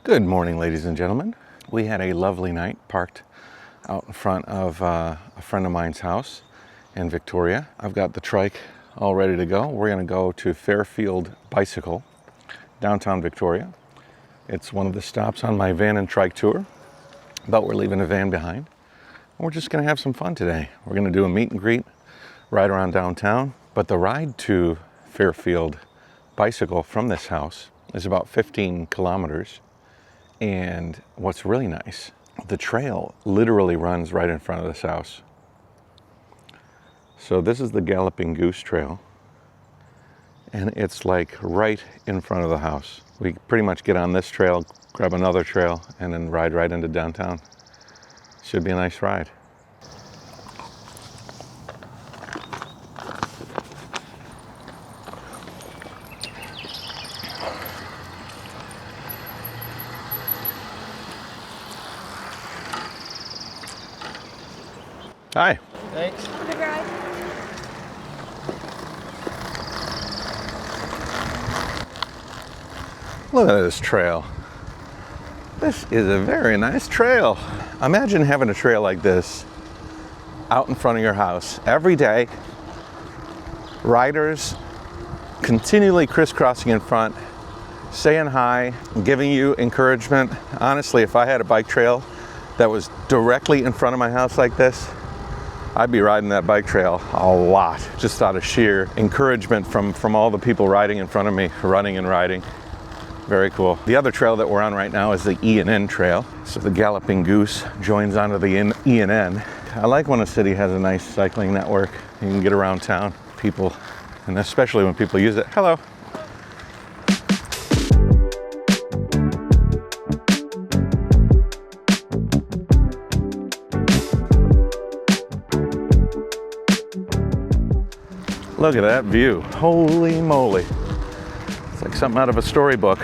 Good morning, ladies and gentlemen. We had a lovely night parked out in front of a friend of mine's house in Victoria. I've got the Trike all ready to go. We're going to go to Fairfield Bicycle, downtown Victoria. It's one of the stops on my van and Trike tour, but we're leaving a van behind. And we're just going to have some fun today. We're going to do a meet and greet, ride around downtown, but the ride to Fairfield Bicycle from this house is about 15 kilometers. And what's really nice, the trail literally runs right in front of this house. So this is the Galloping Goose trail, and it's like right in front of the house. We pretty much get on this trail, grab another trail, and then ride right into downtown. Should be a nice ride. Hi. Thanks. Good ride. Look at this trail. This is a very nice trail. Imagine having a trail like this out in front of your house every day. Riders continually crisscrossing in front, saying hi, giving you encouragement. Honestly, if I had a bike trail that was directly in front of my house like this, I'd be riding that bike trail a lot, just out of sheer encouragement from all the people riding in front of me, running and riding. Very cool. The other trail that we're on right now is the E&N trail. So the Galloping Goose joins onto the E&N. I like when a city has a nice cycling network. You can get around town, people, and especially when people use it. Hello. Look at that view. Holy moly. It's like something out of a storybook.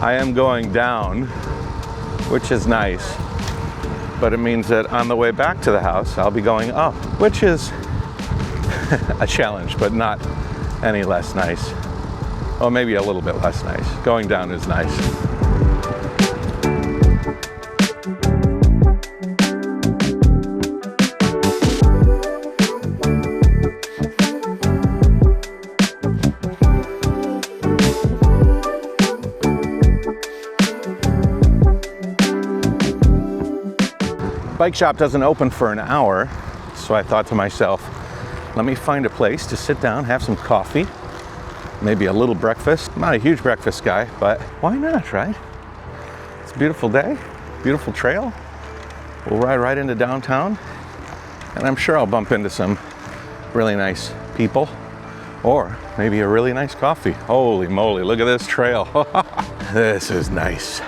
I am going down, which is nice, but it means that on the way back to the house, I'll be going up, which is a challenge, but not any less nice. Well, maybe a little bit less nice. Going down is nice. Bike shop doesn't open for an hour, so I thought to myself, let me find a place to sit down, have some coffee, maybe a little breakfast. I'm not a huge breakfast guy, but why not, right? It's a beautiful day, beautiful trail. We'll ride right into downtown, and I'm sure I'll bump into some really nice people, or maybe a really nice coffee. Holy moly, look at this trail. This is nice.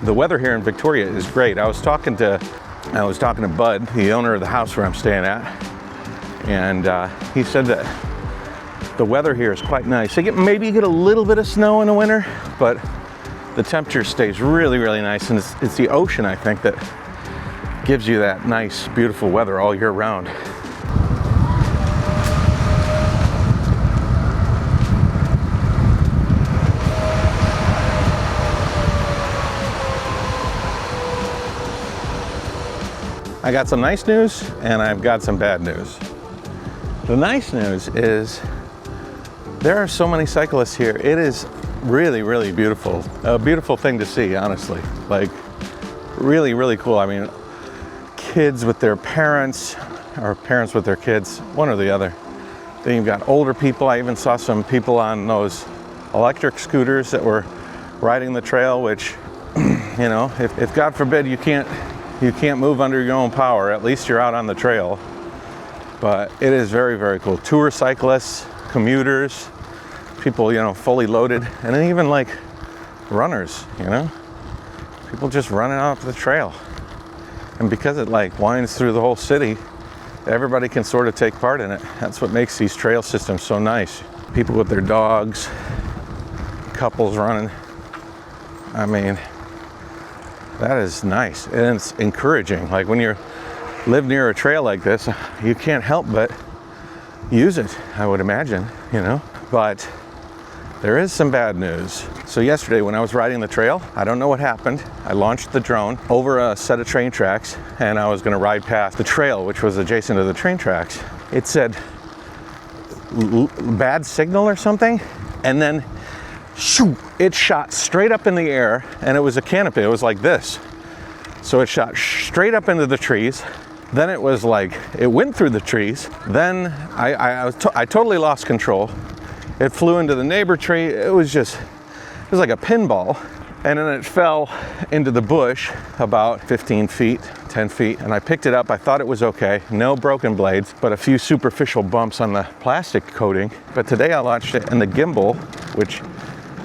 The weather here in Victoria is great. I was talking to Bud, the owner of the house where I'm staying at, and he said that the weather here is quite nice. Maybe you get a little bit of snow in the winter, but the temperature stays really, really nice, and it's the ocean, I think, that gives you that nice, beautiful weather all year round. I got some nice news and I've got some bad news. The nice news is there are so many cyclists here. It is really, really beautiful. A beautiful thing to see, honestly. Like, really, really cool. I mean, kids with their parents, or parents with their kids, one or the other. Then you've got older people. I even saw some people on those electric scooters that were riding the trail, which, you know, if God forbid you can't move under your own power, at least you're out on the trail. But it is very, very cool. Tour cyclists, commuters, people, you know, fully loaded, and then even like runners, you know, people just running off the trail. And because it like winds through the whole city, everybody can sort of take part in it. That's what makes these trail systems so nice. People with their dogs, couples running. I mean, that is nice, and it's encouraging. Like when you live near a trail like this, you can't help but use it, I would imagine, you know. But there is some bad news. So yesterday when I was riding the trail, I don't know what happened. I launched the drone over a set of train tracks and I was gonna ride past the trail, which was adjacent to the train tracks. It said bad signal or something, and then shoo, it shot straight up in the air, and it was a canopy. It was like this. So it shot straight up into the trees. Then it was like, it went through the trees. Then I totally lost control. It flew into the neighbor tree. It was like a pinball. And then it fell into the bush about 15 feet, 10 feet. And I picked it up. I thought it was okay. No broken blades, but a few superficial bumps on the plastic coating. But today I launched it, and the gimbal, which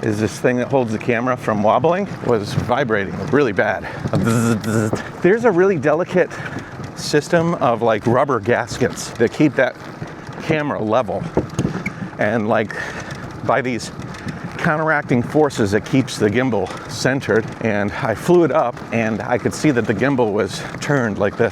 is this thing that holds the camera from wobbling, was vibrating really bad. There's a really delicate system of like rubber gaskets that keep that camera level, and like by these counteracting forces, it keeps the gimbal centered. And I flew it up, and I could see that the gimbal was turned, like the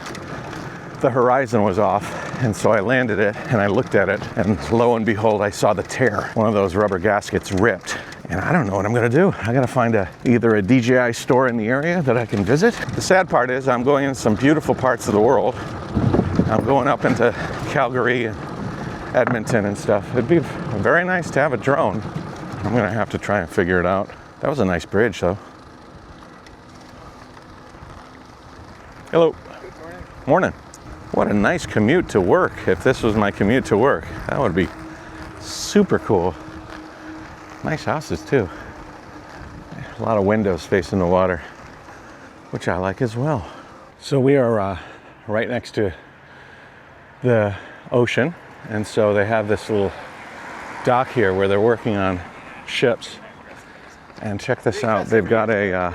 horizon was off. And so I landed it and I looked at it, and lo and behold, I saw the tear. One of those rubber gaskets ripped. And I don't know what I'm gonna do. I gotta find either a DJI store in the area that I can visit. The sad part is I'm going in some beautiful parts of the world. I'm going up into Calgary and Edmonton and stuff. It'd be very nice to have a drone. I'm gonna have to try and figure it out. That was a nice bridge though. Hello. Good morning. Morning. What a nice commute to work. If this was my commute to work, that would be super cool. Nice houses too. A lot of windows facing the water, which I like as well. So we are right next to the ocean, and so they have this little dock here where they're working on ships. And check this out. They've got a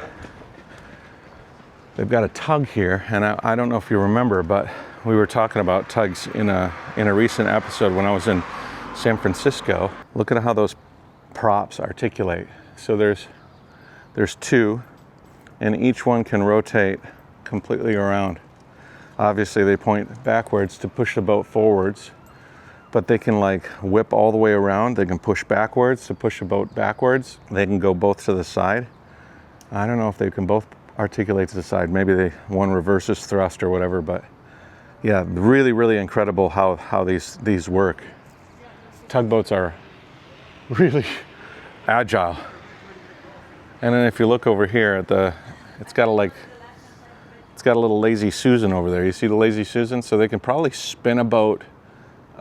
tug here, and I don't know if you remember, but we were talking about tugs in a recent episode when I was in San Francisco. Look at how those props articulate. So there's two, and each one can rotate completely around. Obviously they point backwards to push the boat forwards, but they can like whip all the way around. They can push backwards to push the boat backwards. They can go both to the side. I don't know if they can both articulate to the side. Maybe one reverses thrust or whatever, but yeah, really, really incredible how these work. Tugboats are really agile. And then if you look over here at it's got a little Lazy Susan over there. You see the Lazy Susan? So they can probably spin a boat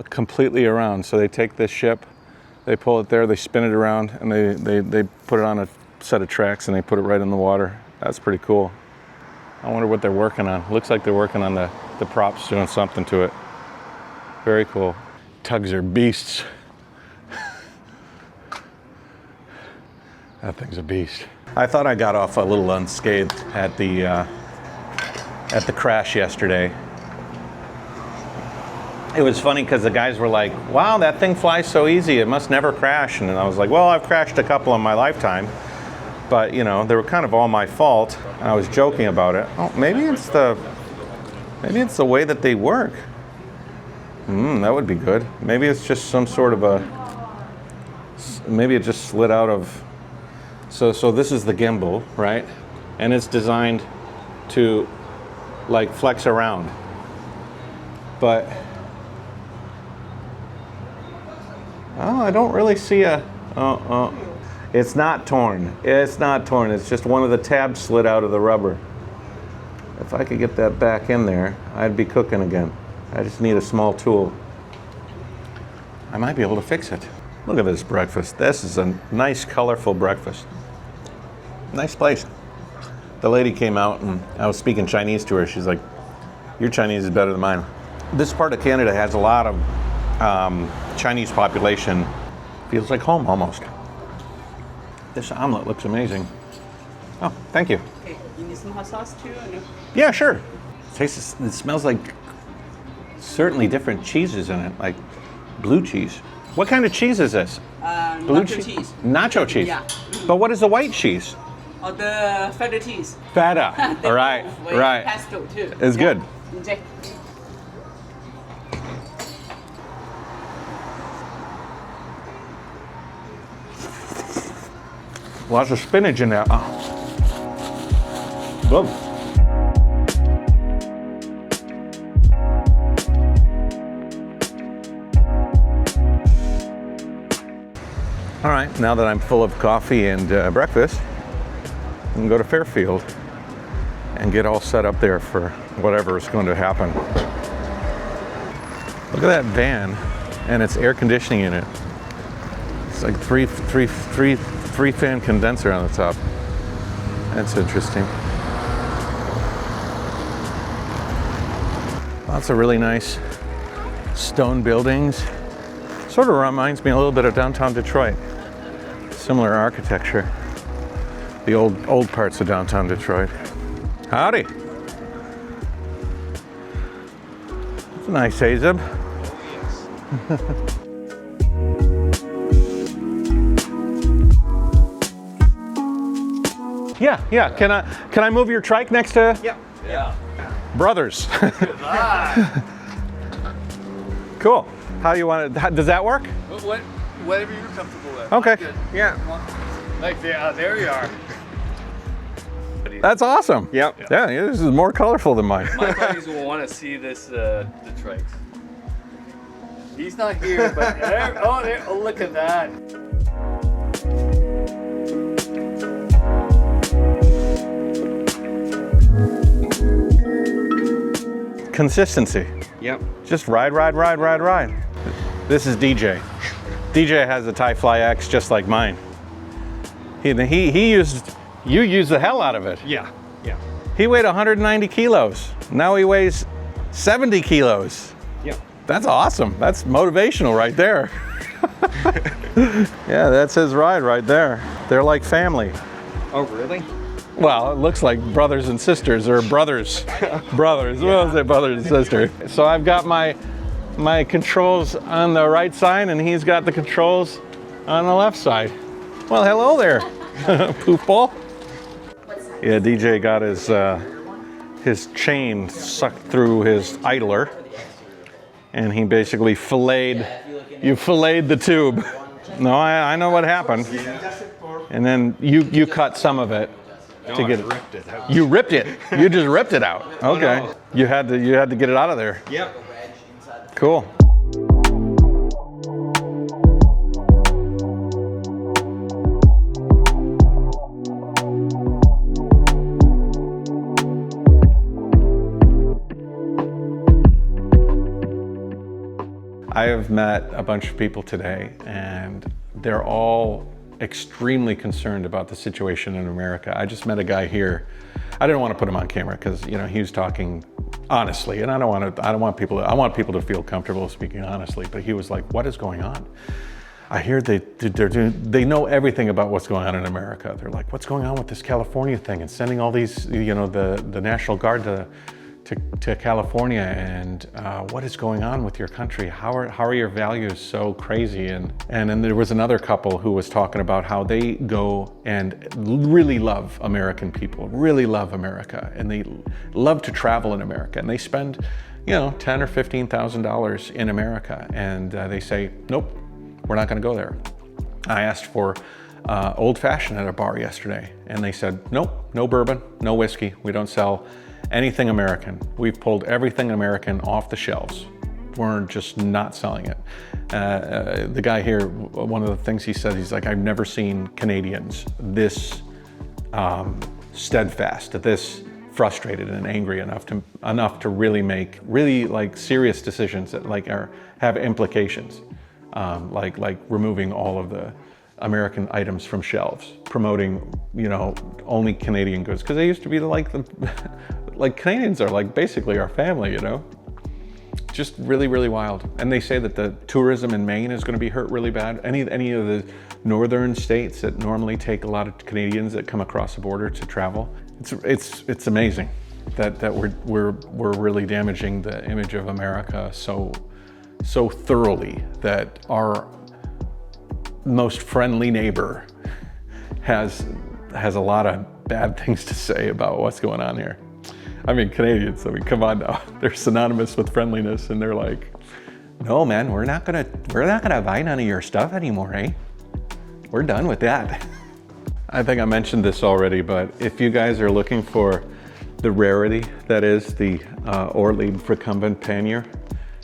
completely around. So they take this ship, they pull it there, they spin it around, and they put it on a set of tracks and they put it right in the water. That's pretty cool. I wonder what they're working on. Looks like they're working on the props, doing something to it. Very cool. Tugs are beasts. That thing's a beast. I thought I got off a little unscathed at the crash yesterday. It was funny because the guys were like, wow, that thing flies so easy, it must never crash. And I was like, well, I've crashed a couple in my lifetime, but you know, they were kind of all my fault. And I was joking about it. Oh, maybe it's the way that they work. That would be good. Maybe it's just some sort of maybe it just slid out of. So this is the gimbal, right? And it's designed to like flex around. But I don't really see it's not torn. It's not torn. It's just one of the tabs slid out of the rubber. If I could get that back in there, I'd be cooking again. I just need a small tool. I might be able to fix it. Look at this breakfast. This is a nice, colorful breakfast. Nice place. The lady came out and I was speaking Chinese to her. She's like, your Chinese is better than mine. This part of Canada has a lot of Chinese population. Feels like home almost. This omelet looks amazing. Oh, thank you. Okay, you need some hot sauce too? Or no? Yeah, sure. It smells like certainly different cheeses in it, like blue cheese. What kind of cheese is this? Blue nacho cheese. Nacho cheese? Yeah. But what is the white cheese? Or the feta cheese. Feta. All right, right. Pesto too. It's good. Enjoy. Lots of spinach in there. Oh. Boom. All right, now that I'm full of coffee and breakfast, I can go to Fairfield and get all set up there for whatever is going to happen. Look at that van and its air conditioning in it. It's like three fan condenser on the top. That's interesting. Lots of really nice stone buildings. Sort of reminds me a little bit of downtown Detroit. Similar architecture. The old parts of downtown Detroit. Howdy. It's a nice AZUB. Yeah. Can I move your trike next to? Yeah. Brothers. Cool. How do you want it? Does that work? Whatever you're comfortable with. Okay. Good. Yeah. Like there you are. That's awesome. Yep. Yeah, this is more colorful than mine. My buddies will want to see this the Trikes. He's not here, but there. Oh, look at that. Consistency. Yep. Just ride. This is DJ. DJ has a Thai Fly X just like mine. You used the hell out of it. Yeah. He weighed 190 kilos. Now he weighs 70 kilos. Yep. That's awesome. That's motivational right there. Yeah, that's his ride right there. They're like family. Oh, really? Well, it looks like brothers and sisters, or brothers. Brothers. Yeah. What was it, brothers and sisters? So I've got my controls on the right side, and he's got the controls on the left side. Well, hello there, poofball. Yeah, DJ got his chain sucked through his idler, and he basically filleted the tube. No, I know what happened. And then you cut some of it. To get it. You ripped it. You just ripped it out. Okay. Oh, no. You had to get it out of there. Yep. Cool. I have met a bunch of people today, and they're all extremely concerned about the situation in America. I just met a guy here. I didn't want to put him on camera because he was talking honestly, and I want people to feel comfortable speaking honestly. But he was like, "What is going on? I hear they know everything about what's going on in America. They're like, what's going on with this California thing and sending all these, the National Guard to California, and what is going on with your country? How are your values so crazy?" And then there was another couple who was talking about how they go and really love American people, really love America, and they love to travel in America, and they spend $10,000 or $15,000 in America, and they say, nope, we're not going to go there. I asked for old fashioned at a bar yesterday, and they said, nope, no bourbon, no whiskey, we don't sell anything American. We've pulled everything American off the shelves. We're just not selling it. The guy here, one of the things he said, he's like, I've never seen Canadians this steadfast, this frustrated and angry enough to really make like serious decisions that have implications, like removing all of the American items from shelves, promoting only Canadian goods, because they used to be like Canadians are like basically our family, just really, really wild. And they say that the tourism in Maine is going to be hurt really bad. Any of the northern states that normally take a lot of Canadians that come across the border to travel, it's amazing that we're really damaging the image of America so thoroughly that our most friendly neighbor has a lot of bad things to say about what's going on here. I mean, Canadians, come on now. They're synonymous with friendliness, and they're like, no man, we're not gonna buy none of your stuff anymore, eh? We're done with that. I think I mentioned this already, but if you guys are looking for the rarity that is the Ortlieb Recumbent pannier,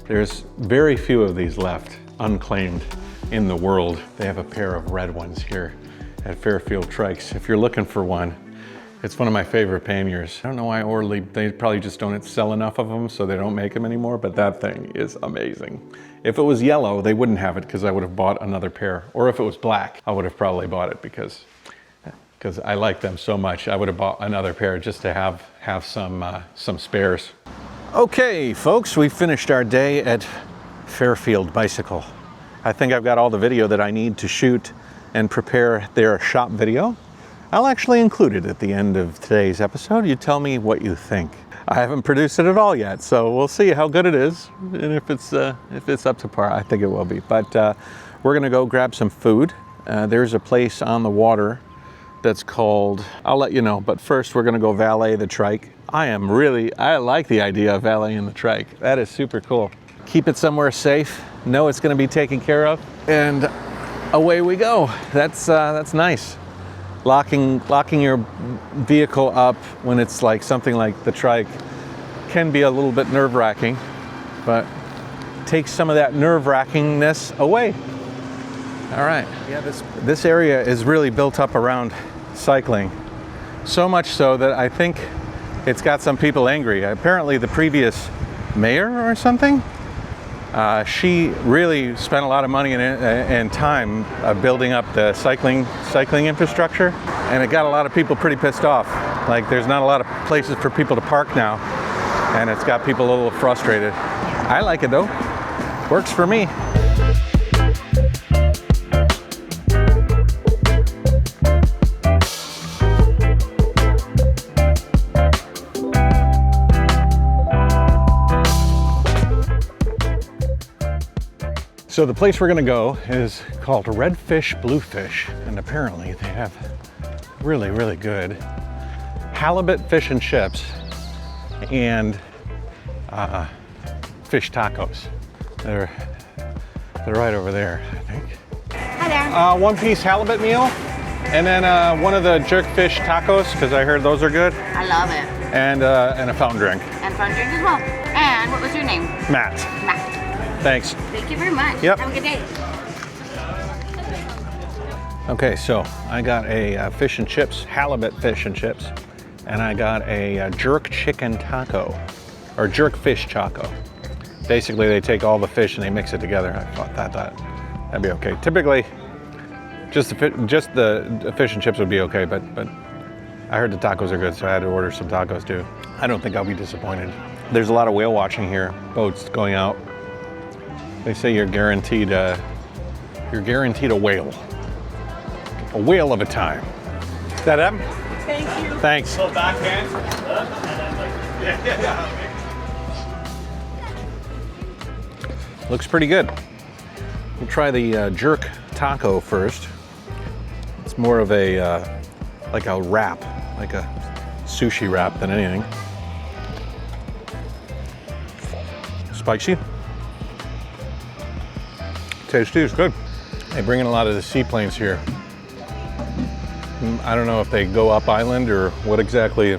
there's very few of these left unclaimed in the world. They have a pair of red ones here at Fairfield Trikes. If you're looking for one, it's one of my favorite panniers. I don't know why Ortlieb, they probably just don't sell enough of them, so they don't make them anymore, but that thing is amazing. If it was yellow, they wouldn't have it because I would have bought another pair. Or if it was black, I would have probably bought it because I like them so much. I would have bought another pair just to have some spares. Okay, folks, we finished our day at Fairfield Bicycle. I think I've got all the video that I need to shoot and prepare their shop video. I'll actually include it at the end of today's episode. You tell me what you think. I haven't produced it at all yet, so we'll see how good it is and if it's up to par. I think it will be. But we're gonna go grab some food. There's a place on the water that's called, I'll let you know, but first we're gonna go valet the trike. I like the idea of valeting the trike. That is super cool. Keep it somewhere safe, know it's gonna be taken care of, and away we go. That's nice. Locking your vehicle up when it's like something like the trike can be a little bit nerve-wracking, but takes some of that nerve-wrackingness away. All right, yeah, this area is really built up around cycling. So much so that I think it's got some people angry. Apparently the previous mayor or something, she really spent a lot of money and time building up the cycling infrastructure, and it got a lot of people pretty pissed off. Like, there's not a lot of places for people to park now, and it's got people a little frustrated. I like it though. Works for me. So the place we're gonna go is called Redfish Bluefish, and apparently they have really, really good halibut fish and chips and fish tacos. They're right over there, I think. Hi there. One piece halibut meal, and then one of the jerk fish tacos, because I heard those are good. I love it. And a fountain drink. And fun drink as well. And what was your name? Matt. Matt. Thanks. Thank you very much. Yep. Have a good day. Okay, so I got a fish and chips, halibut fish and chips, and I got a jerk chicken taco, or jerk fish taco. Basically, they take all the fish and they mix it together. I thought that'd be okay. Typically, just the fish and chips would be okay, but I heard the tacos are good, so I had to order some tacos too. I don't think I'll be disappointed. There's a lot of whale watching here, boats going out. They say you're guaranteed a whale of a time. Is that up? Thank you. Thanks. So backhand. Looks pretty good. We'll try the jerk taco first. It's more of a like a wrap, like a sushi wrap than anything. Spicy. Tasty, it's good. They bring in a lot of the seaplanes here. I don't know if they go up island or what exactly,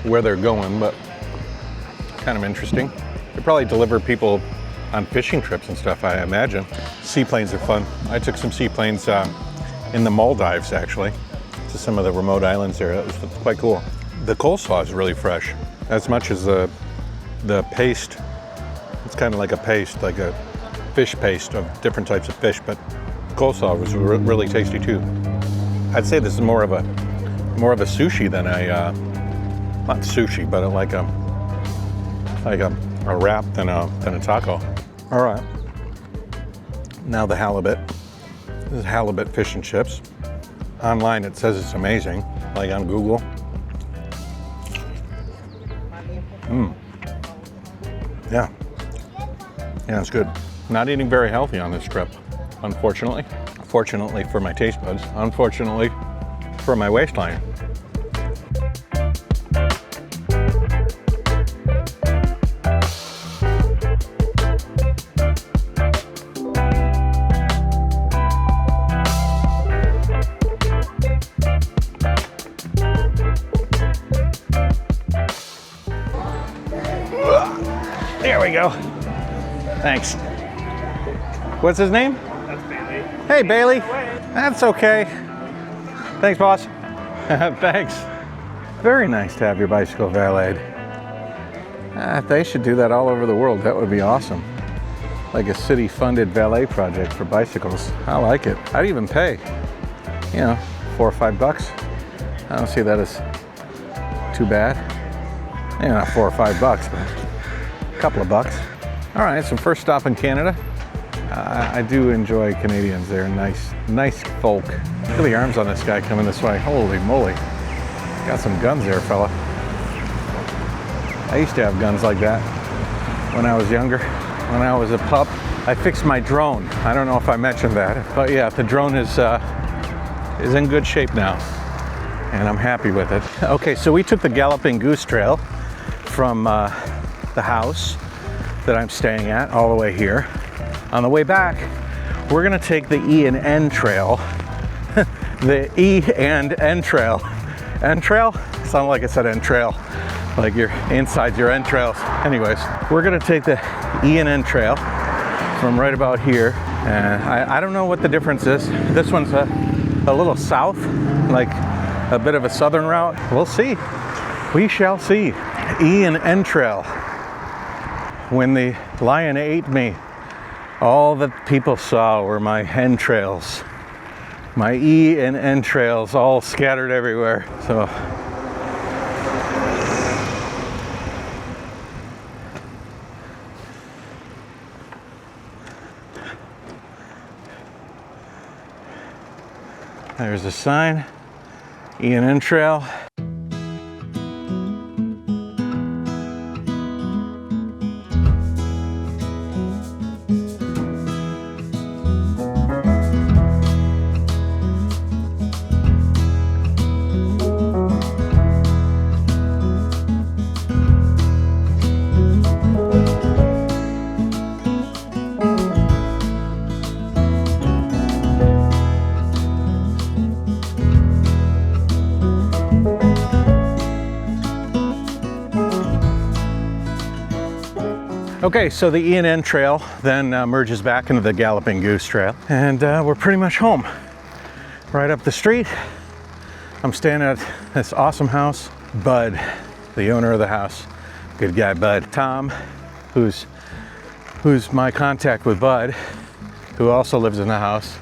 where they're going, but kind of interesting. They probably deliver people on fishing trips and stuff, I imagine. Seaplanes are fun. I took some seaplanes in the Maldives, actually, to some of the remote islands there. That was quite cool. The coleslaw is really fresh, as much as the paste. It's kind of like a paste, like a fish paste of different types of fish, but coleslaw was really tasty too. I'd say this is more of a sushi than not sushi, but like a wrap than a taco. All right, now the halibut. This is halibut fish and chips. Online it says it's amazing, like on Google. Yeah, it's good. Not eating very healthy on this trip, unfortunately. Fortunately for my taste buds, unfortunately for my waistline. you go. Thanks. What's his name? That's Bailey. Hey, Bailey. That's okay. Thanks, boss. Thanks. Very nice to have your bicycle valeted. They should do that all over the world. That would be awesome. Like a city-funded valet project for bicycles. I like it. I'd even pay, you know, $4 or $5. I don't see that as too bad. Yeah, not $4 or $5, but a couple of bucks. All right, so first stop in Canada. I do enjoy Canadians. They're nice folk. Look at the arms on this guy coming this way. Holy moly. Got some guns there, fella. I used to have guns like that when I was younger. When I was a pup, I fixed my drone. I don't know if I mentioned that, but yeah, the drone is in good shape now, and I'm happy with it. Okay, so we took the Galloping Goose Trail from the house that I'm staying at all the way here. On the way back, we're gonna take the E and N Trail. The E and N Trail. N Trail? Sounded like it said N Trail. Like you're inside your entrails. Anyways, we're gonna take the E and N Trail from right about here. And I don't know what the difference is. This one's a little south, like a bit of a southern route. We'll see. We shall see. E and N Trail. When the lion ate me, all that people saw were my entrails. My E and N trails all scattered everywhere. So there's a sign, E and N Trail. Okay, so the E and N Trail then merges back into the Galloping Goose Trail, and we're pretty much home. Right up the street, I'm staying at this awesome house. Bud, the owner of the house, good guy Bud. Tom, who's my contact with Bud, who also lives in the house,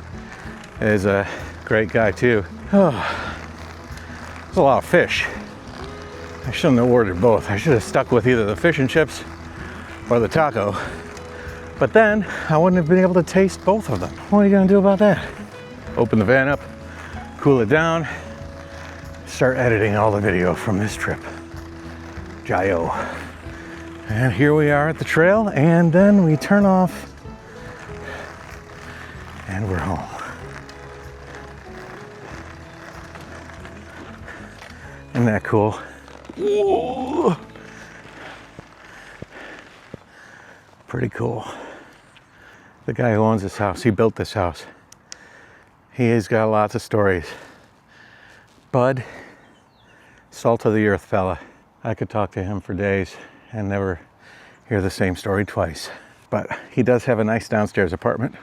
is a great guy too. Oh, there's a lot of fish. I shouldn't have ordered both. I should have stuck with either the fish and chips or the taco, but then I wouldn't have been able to taste both of them. What are you gonna do about that? Open the van up, cool it down, start editing all the video from this trip. Jayoe. And here we are at the trail, and then we turn off and we're home. Isn't that cool? Whoa. Pretty cool. The guy who owns this house, he built this house. He's got lots of stories. Bud, salt of the earth fella. I could talk to him for days and never hear the same story twice. But he does have a nice downstairs apartment,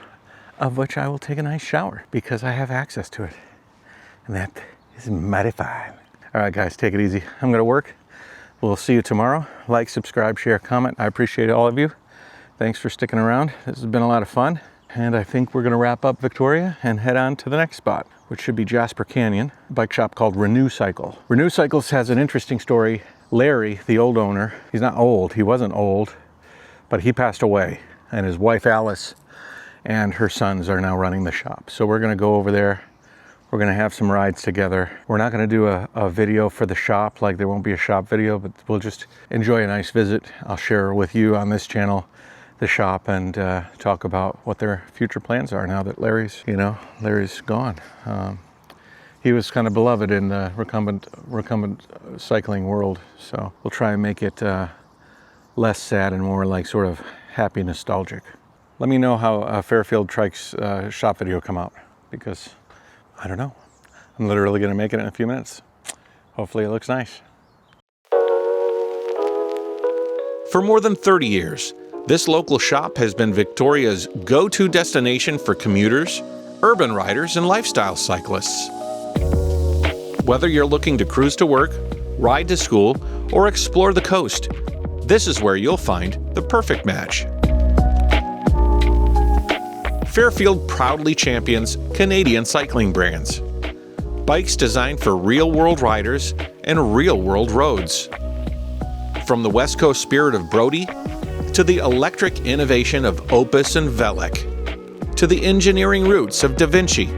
of which I will take a nice shower because I have access to it. And that is mighty fine. All right, guys, take it easy. I'm gonna work. We'll see you tomorrow. Like, subscribe, share, comment. I appreciate all of you. Thanks for sticking around. This has been a lot of fun. And I think we're gonna wrap up Victoria and head on to the next spot, which should be Jasper Canyon, a bike shop called Renew Cycle. Renew Cycles has an interesting story. Larry, the old owner, he's not old, he wasn't old, but he passed away. And his wife Alice and her sons are now running the shop. So we're gonna go over there. We're gonna have some rides together. We're not gonna do a video for the shop, like there won't be a shop video, but we'll just enjoy a nice visit. I'll share with you on this channel the shop and talk about what their future plans are now that Larry's gone. He was kind of beloved in the recumbent cycling world, so we'll try and make it less sad and more like sort of happy nostalgic. Let me know how Fairfield Trike's shop video come out, because I don't know. I'm literally gonna make it in a few minutes. Hopefully it looks nice. For more than 30 years, This local shop has been Victoria's go-to destination for commuters, urban riders, and lifestyle cyclists. Whether you're looking to cruise to work, ride to school, or explore the coast, this is where you'll find the perfect match. Fairfield proudly champions Canadian cycling brands. Bikes designed for real-world riders and real-world roads. From the West Coast spirit of Brody, to the electric innovation of Opus and Velek, to the engineering roots of Da Vinci,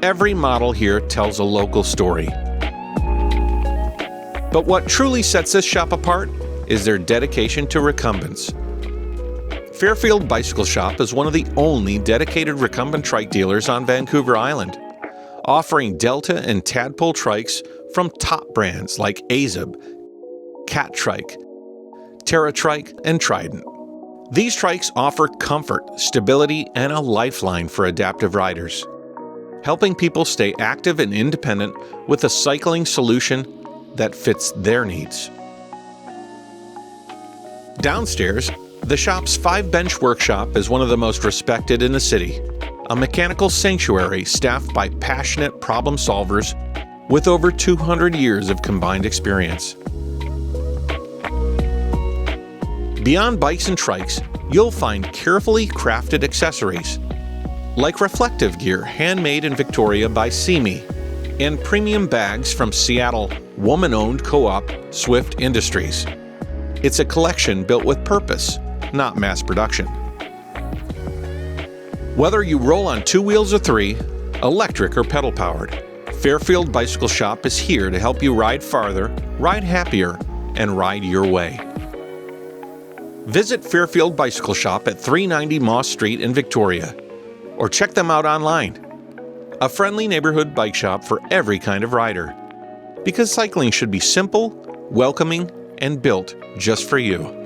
every model here tells a local story. But what truly sets this shop apart is their dedication to recumbents. Fairfield Bicycle Shop is one of the only dedicated recumbent trike dealers on Vancouver Island, offering Delta and Tadpole trikes from top brands like AZUB, Cat Trike, Terra Trike, and Trident. These trikes offer comfort, stability, and a lifeline for adaptive riders, helping people stay active and independent with a cycling solution that fits their needs. Downstairs, the shop's 5-bench workshop is one of the most respected in the city, a mechanical sanctuary staffed by passionate problem solvers with over 200 years of combined experience. Beyond bikes and trikes, you'll find carefully crafted accessories, like reflective gear handmade in Victoria by Simi, and premium bags from Seattle woman-owned co-op Swift Industries. It's a collection built with purpose, not mass production. Whether you roll on 2 wheels or 3, electric or pedal-powered, Fairfield Bicycle Shop is here to help you ride farther, ride happier, and ride your way. Visit Fairfield Bicycle Shop at 390 Moss Street in Victoria, or check them out online. A friendly neighborhood bike shop for every kind of rider. Because cycling should be simple, welcoming, and built just for you.